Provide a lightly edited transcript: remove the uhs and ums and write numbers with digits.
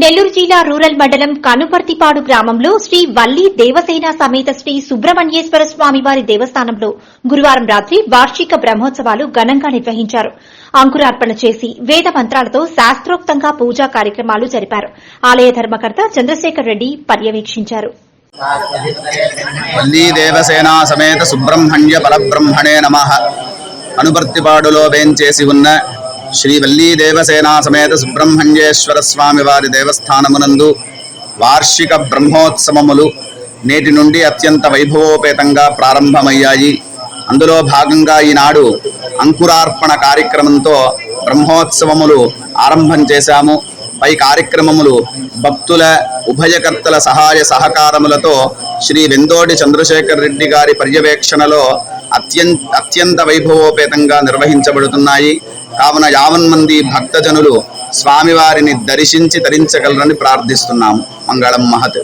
నెల్లూరు జిల్లా రూరల్ మండలం కనుపర్తిపాడు గ్రామంలో శ్రీ వల్లి దేవసేన సమేత శ్రీ సుబ్రహ్మణ్యేశ్వర స్వామివారి దేవస్థానంలో గురువారం రాత్రి వార్షిక బ్రహ్మోత్సవాలు ఘనంగా నిర్వహించారు. అంకురార్పణ చేసి వేద మంత్రాలతో శాస్త్రోక్తంగా పూజా కార్యక్రమాలు జరిపారు. ఆలయ ధర్మకర్త చంద్రశేఖర్ రెడ్డి పర్యవేక్షించారు. వల్లీ దేవసేన సమేత సుబ్రహ్మణ్య పరబ్రహ్మణే నమః. కనుపర్తిపాడులో వేంచేసి ఉన్న శ్రీ వల్లీ దేవసేన సమేత సుబ్రహ్మణ్యేశ్వర స్వామి వారి దేవస్థానమునందు వార్షిక బ్రహ్మోత్సవములు నేటి నుండి అత్యంత వైభవోపేతంగా ప్రారంభమయ్యాయి. అందులో భాగంగా ఈనాడు అంకురార్పణ కార్యక్రమంతో బ్రహ్మోత్సవములు ఆరంభం చేశాము. పై కార్యక్రమములు భక్తుల ఉభయకర్తల సహాయ సహకారములతో శ్రీ వెందోడి చంద్రశేఖర్ రెడ్డి గారి పర్యవేక్షణలో అత్యంత వైభవోపేతంగా నిర్వహించబడుతున్నాయి. కావున 50 మంది భక్తజనులు స్వామివారిని దర్శించి తరించగలరని ప్రార్థిస్తున్నాము. మంగళం మహత్.